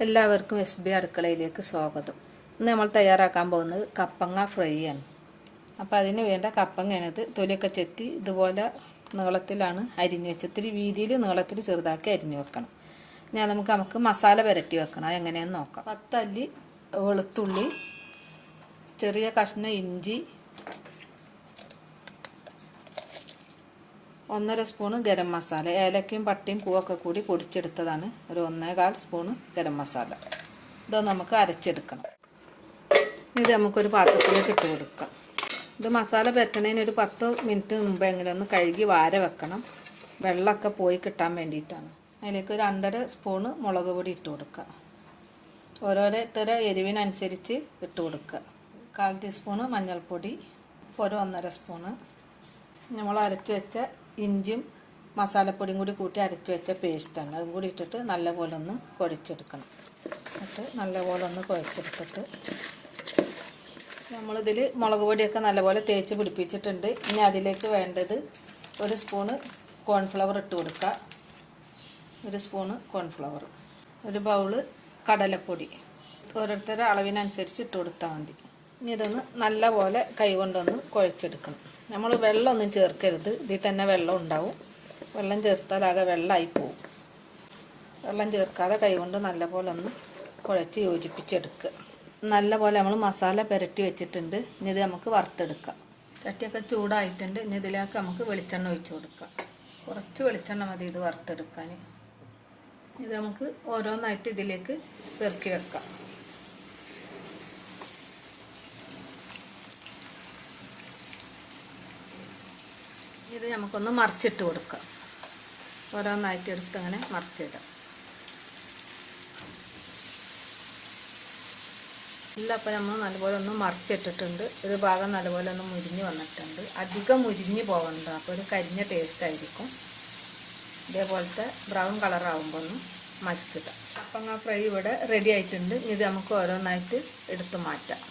എല്ലാവർക്കും SB അടുക്കളയിലേക്ക് സ്വാഗതം. ഇന്ന് നമ്മൾ തയ്യാറാക്കാൻ പോകുന്നത് കപ്പങ്ങ ഫ്രൈ ആണ്. അപ്പോൾ അതിന് വേണ്ട കപ്പങ്ങയാണിത്. തൊലിയൊക്കെ ചെത്തി ഇതുപോലെ നീളത്തിലാണ് അരിഞ്ഞു വെച്ചത്. ഇത്തിരി വീതിയിൽ നീളത്തിൽ ചെറുതാക്കി അരിഞ്ഞു വെക്കണം. നമുക്ക് മസാല പുരട്ടി വെക്കണം. എങ്ങനെയെന്ന് നോക്കാം. 10 അല്ലി വെളുത്തുള്ളി, ചെറിയ കഷ്ണം ഇഞ്ചി, 1.5 സ്പൂണ് ഗരം മസാല, ഏലക്കയും പട്ടയും പൂവൊക്കെ കൂടി പൊടിച്ചെടുത്തതാണ്. ഒരു 1.25 സ്പൂണ് ഗരം മസാല. ഇത് നമുക്ക് അരച്ചെടുക്കണം. ഇത് നമുക്കൊരു പാത്രത്തിലേക്ക് ഇട്ട് കൊടുക്കാം. ഇത് മസാല പുരട്ടണതിന് ഒരു 10 മിനിറ്റ് മുമ്പെങ്കിലും ഒന്ന് കഴുകി വാര വെക്കണം. വെള്ളമൊക്കെ പോയി കിട്ടാൻ വേണ്ടിയിട്ടാണ്. അതിലേക്ക് ഒരു 1.5 സ്പൂണ് മുളക് പൊടി ഇട്ട് കൊടുക്കുക. ഓരോരുത്തര എരിവിനനുസരിച്ച് ഇട്ട് കൊടുക്കുക. 1/4 ടീസ്പൂണ് മഞ്ഞൾപ്പൊടി, ഒരു 1.5 സ്പൂണ് നമ്മൾ അരച്ച് വെച്ച ഇഞ്ചിയും മസാലപ്പൊടിയും കൂടി കൂട്ടി അരച്ച് വെച്ച പേസ്റ്റാണ്. അതും കൂടി ഇട്ടിട്ട് നല്ലപോലെ ഒന്ന് കുഴച്ചെടുക്കണം. എന്നിട്ട് നല്ലപോലെ ഒന്ന് കുഴച്ചെടുത്തിട്ട് നമ്മളിതിൽ മുളക് പൊടിയൊക്കെ നല്ലപോലെ തേച്ച് പിടിപ്പിച്ചിട്ടുണ്ട്. ഇനി അതിലേക്ക് വേണ്ടത് 1 സ്പൂണ് കോൺഫ്ലവർ ഇട്ട് കൊടുക്കുക. 1 സ്പൂണ് കോൺഫ്ലവർ, ഒരു ബൗള് കടലപ്പൊടി, ഓരോരുത്തരുടെ അളവിനനുസരിച്ച് ഇട്ട് കൊടുത്താൽ മതി. ഇനി ഇതൊന്ന് നല്ലപോലെ കൈ കൊണ്ടൊന്ന് കുഴച്ചെടുക്കണം. നമ്മൾ വെള്ളമൊന്നും ചേർക്കരുത്. ഇതിൽ തന്നെ വെള്ളം ഉണ്ടാവും. വെള്ളം ചേർത്താൽ ആകെ വെള്ളമായി പോവും. വെള്ളം ചേർക്കാതെ കൈ കൊണ്ട് നല്ലപോലെ ഒന്ന് കുഴച്ച് യോജിപ്പിച്ചെടുക്കുക. നല്ലപോലെ നമ്മൾ മസാല പുരട്ടി വെച്ചിട്ടുണ്ട്. ഇനി ഇത് നമുക്ക് വറുത്തെടുക്കാം. ചട്ടിയൊക്കെ ചൂടായിട്ടുണ്ട്. ഇനി ഇതിലേക്ക് നമുക്ക് വെളിച്ചെണ്ണ ഒഴിച്ച് കൊടുക്കാം. കുറച്ച് വെളിച്ചെണ്ണ മതി ഇത് വറുത്തെടുക്കാൻ. ഇത് നമുക്ക് ഓരോന്നായിട്ട് ഇതിലേക്ക് പെറുക്കി വെക്കാം. ഇത് നമുക്കൊന്ന് മറിച്ചിട്ട് കൊടുക്കാം. ഓരോന്നായിട്ട് എടുത്ത് അങ്ങനെ മറിച്ചിടാം. ഇല്ല, അപ്പോൾ നമ്മൾ നല്ലപോലെ ഒന്ന് മറിച്ചിട്ടിട്ടുണ്ട്. ഒരു ഭാഗം നല്ലപോലെ ഒന്ന് മുരിഞ്ഞ് വന്നിട്ടുണ്ട്. അധികം മുരിഞ്ഞ് പോകണ്ട, അപ്പോൾ ഒരു കരിഞ്ഞ ടേസ്റ്റ് ആയിരിക്കും. ഇതേപോലത്തെ ബ്രൗൺ കളറാകുമ്പോൾ ഒന്ന് മറിച്ചിടാം. കപ്പങ്ങ ഫ്രൈ ഇവിടെ റെഡി ആയിട്ടുണ്ട്. ഇത് നമുക്ക് ഓരോന്നായിട്ട് എടുത്ത് മാറ്റാം.